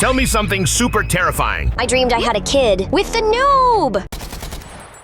Tell me something super terrifying. I dreamed I had a kid with the noob.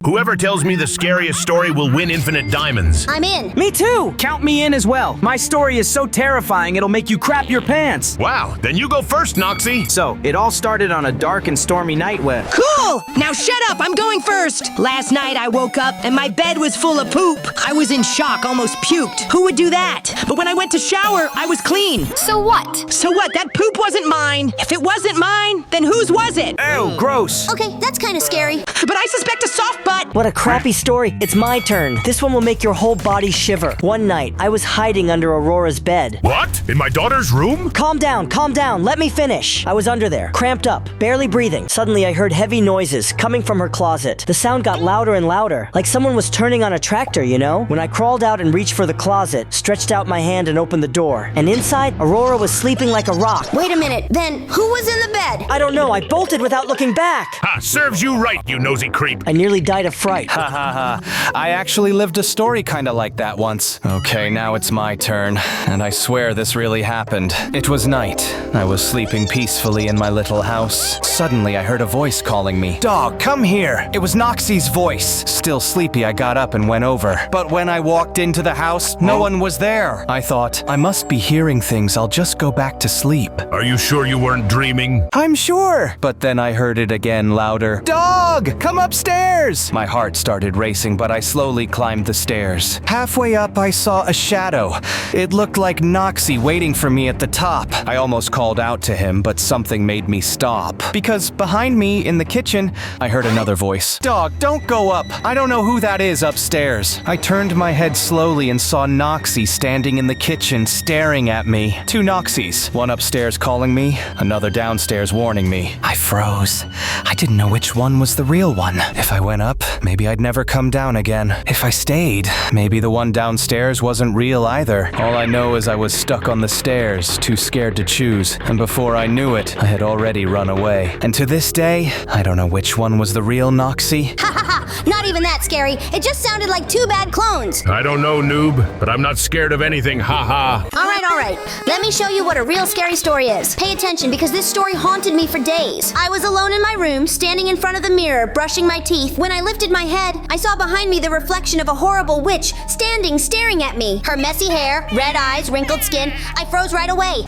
Whoever tells me the scariest story will win infinite diamonds. I'm in. Me too! Count me in as well. My story is so terrifying it'll make you crap your pants. Wow, then you go first, Knoxy. So, it all started on a dark and stormy night when... Cool! Now shut up, I'm going first! Last night I woke up and my bed was full of poop. I was in shock, almost puked. Who would do that? But when I went to shower, I was clean. So what? So what? That poop wasn't mine. If it wasn't mine, then whose was it? Ew, gross. Okay, that's kind of scary. But I suspect a soft butt. What a crappy story. It's my turn. This one will make your whole body shiver. One night, I was hiding under Aurora's bed. What? In my daughter's room? Calm down, let me finish. I was under there, cramped up, barely breathing. Suddenly, I heard heavy noises coming from her closet. The sound got louder and louder, like someone was turning on a tractor, you know? When I crawled out and reached for the closet, stretched out my hand and opened the door. And inside, Aurora was sleeping like a rock. Wait a minute, then who was in the bed? I don't know, I bolted without looking back. Ha, serves you right, you nosy creep. I nearly died of fright. Ha ha ha. I actually lived a story kinda like that once. Okay, now it's my turn, and I swear this really happened. It was night. I was sleeping peacefully in my little house. Suddenly, I heard a voice calling me. Dog, come here! It was Knoxy's voice. Still sleepy, I got up and went over. But when I walked into the house, no one was there. I thought, I must be hearing things. I'll just go back to sleep. Are you sure you weren't dreaming? I'm sure. But then I heard it again louder. Dog, come upstairs! My heart started racing, but I slowly climbed the stairs. Halfway up, I saw a shadow. It looked like Knoxy waiting for me at the top. I almost called out to him, but something made me stop. Because behind me in the kitchen, I heard another voice. Dog, don't go up. I don't know who that is upstairs. I turned my head slowly and saw Knoxy standing in the kitchen staring at me. Two Knoxys. One upstairs calling me, another downstairs warning me. I froze. I didn't know which one was the real one. If I went up, maybe I'd never come down again. If I stayed, maybe the one downstairs wasn't real either. All I know is I was stuck on the stairs, too scared to choose. And before I knew it, I had already run away. And to this day, I don't know which one was the real Knoxy. Ha ha ha! Not even that scary. It just sounded like two bad clones. I don't know, noob, but I'm not scared of anything, ha. All right. Let me show you what a real scary story is. Pay attention because this story haunted me for days. I was alone in my room, standing in front of the mirror, brushing my teeth. When I lifted my head, I saw behind me the reflection of a horrible witch standing, staring at me. Her messy hair, red eyes, wrinkled skin. I froze right away.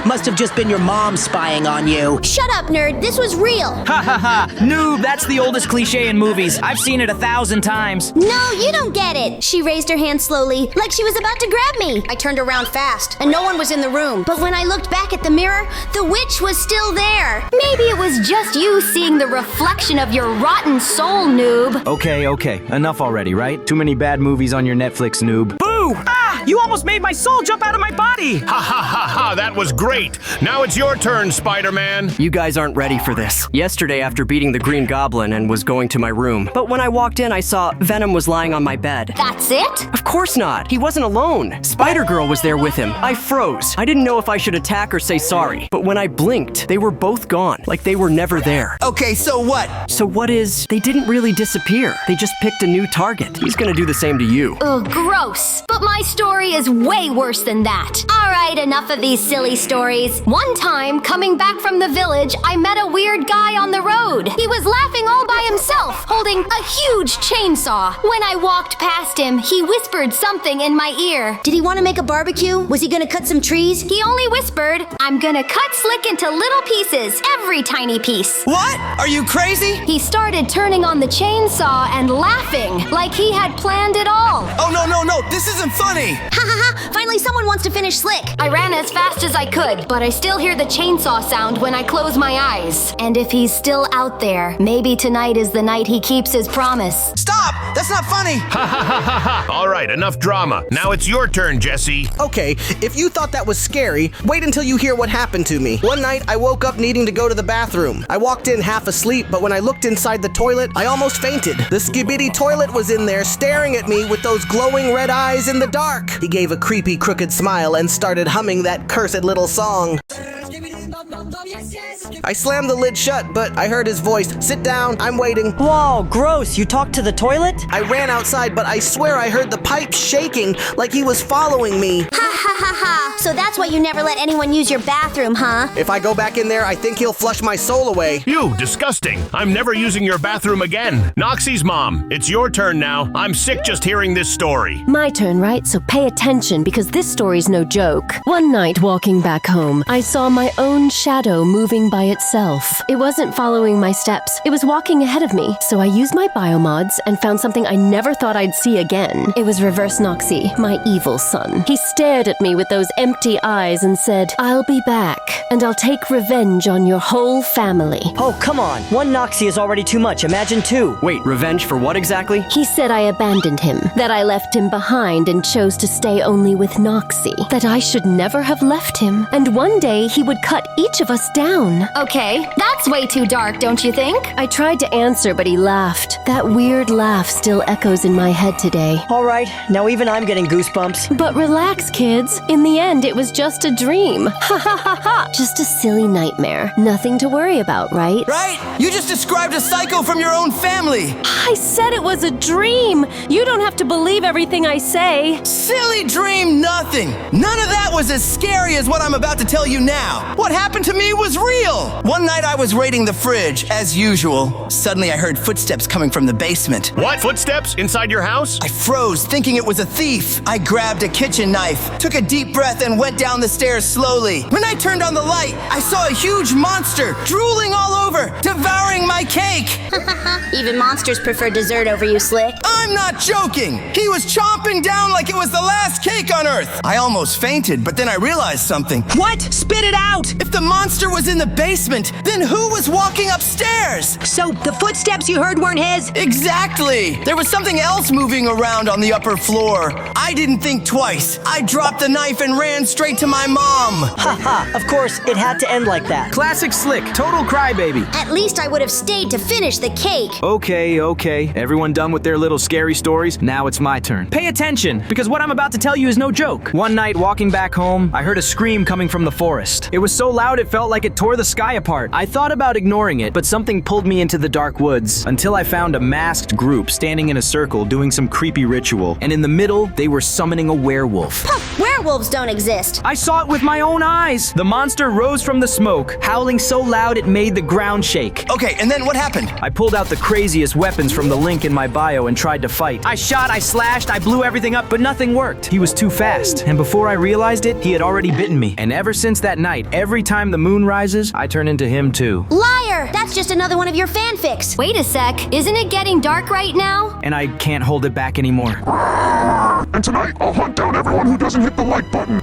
Must have just been your mom spying on you. Shut up, nerd. This was real. Ha ha ha! Noob, that's the oldest cliche in movies. I've seen it 1,000 times. No, you don't get it. She raised her hand slowly, like she was about to grab me. I turned around fast, and no one was in the room. But when I looked back at the mirror, the witch was still there. Maybe it was just you seeing the reflection of your rotten soul, noob. Okay. Enough already, right? Too many bad movies on your Netflix, noob. Boo! Ah! You almost made my soul jump out of my body! Ha, that was great. Now it's your turn, Spider-Man. You guys aren't ready for this. Yesterday, after beating the Green Goblin and was going to my room, but when I walked in, I saw Venom was lying on my bed. That's it? Of course not. He wasn't alone. Spider-Girl was there with him. I froze. I didn't know if I should attack or say sorry. But when I blinked, they were both gone, like they were never there. Okay, so what? So what is, they didn't really disappear. They just picked a new target. He's gonna do the same to you. Ugh, gross. But my story is way worse than that. All right, enough of these silly stories. One time, coming back from the village, I met a weird guy on the road. He was laughing all by himself, holding a huge chainsaw. When I walked past him, he whispered something in my ear. Did he want to make a barbecue? Was he gonna cut some trees? He only whispered, "I'm gonna cut Slick into little pieces, every tiny piece." What? Are you crazy? He started turning on the chainsaw and laughing, like he had planned it all. Oh, no, this isn't funny. Ha ha ha! Finally someone wants to finish Slick. I ran as fast as I could, but I still hear the chainsaw sound when I close my eyes. And if he's still out there, maybe tonight is the night he keeps his promise. Stop! That's not funny. Ha. All right, enough drama. Now it's your turn, Jesse. Okay, if you thought that was scary, wait until you hear what happened to me. One night, I woke up needing to go to the bathroom. I walked in half asleep, but when I looked inside the toilet, I almost fainted. The skibidi toilet was in there staring at me with those glowing red eyes in the dark. He gave a creepy, crooked smile and started humming that cursed little song. I slammed the lid shut, but I heard his voice. "Sit down, I'm waiting." Whoa, gross, you talked to the toilet? I ran outside, but I swear I heard the pipe shaking like he was following me. Ha ha ha ha. So that's why you never let anyone use your bathroom, huh? If I go back in there, I think he'll flush my soul away. You, disgusting. I'm never using your bathroom again. Knoxy's mom, it's your turn now. I'm sick just hearing this story. My turn, right? So pay attention because this story's no joke. One night walking back home, I saw my own shadow moving by itself. It wasn't following my steps. It was walking ahead of me. So I used my biomods and found something I never thought I'd see again. It was Reverse Knoxy, my evil son. He stared at me with those empty eyes and said, "I'll be back, and I'll take revenge on your whole family." Oh, come on. One Knoxy is already too much. Imagine two. Wait, revenge for what exactly? He said I abandoned him, that I left him behind and chose to stay only with Knoxy, that I should never have left him, and one day he would cut each of us down. Okay, that's way too dark, don't you think? I tried to answer, but he laughed. That weird laugh still echoes in my head today. All right, now even I'm getting goosebumps. But relax, kids. In the end, it was just a dream. Ha ha ha ha. Just a silly nightmare. Nothing to worry about, right? Right? You just described a psycho from your own family. I said it was a dream. You don't have to believe everything I say. Silly dream, nothing. None of that was as scary as what I'm about to tell you now. What happened to me was real. One night I was raiding the fridge, as usual. Suddenly I heard footsteps coming from the basement. What? Footsteps inside your house? I froze, thinking it was a thief. I grabbed a kitchen knife, took a deep breath, and went down the stairs slowly. When I turned on the light, I saw a huge monster drooling all over, devouring my cake. Even monsters prefer dessert over you, Slick. I'm not joking. He was chomping down like it was the last cake on Earth. I almost fainted, but then I realized something. What? Spit it out! If the monster was in the basement, then who was walking upstairs? So the footsteps you heard weren't his? Exactly. There was something else moving around on the upper floor. I didn't think twice. I dropped the knife and ran straight to my mom. Ha ha, of course, it had to end like that. Classic Slick, total crybaby. At least I would have stayed to finish the cake. Okay. Everyone done with their little scary stories? Now it's my turn. Pay attention, because what I'm about to tell you is no joke. One night, walking back home, I heard a scream coming from the forest. It was so loud it felt like it tore the sky apart. I thought about ignoring it, but something pulled me into the dark woods until I found a masked group standing in a circle doing some creepy ritual. And in the middle, they were summoning a werewolf. Werewolves don't exist. I saw it with my own eyes. The monster rose from the smoke, howling so loud it made the ground shake. Okay, and then what happened? I pulled out the craziest weapons from the link in my bio and tried to fight. I shot, I slashed, I blew everything up, but nothing worked. He was too fast, and before I realized it, he had already bitten me. And ever since that night, every time the moon rises, I turn into him too. Liar! That's just another one of your fanfics. Wait a sec, isn't it getting dark right now? And I can't hold it back anymore. And tonight, I'll hunt down everyone who doesn't hit the like button.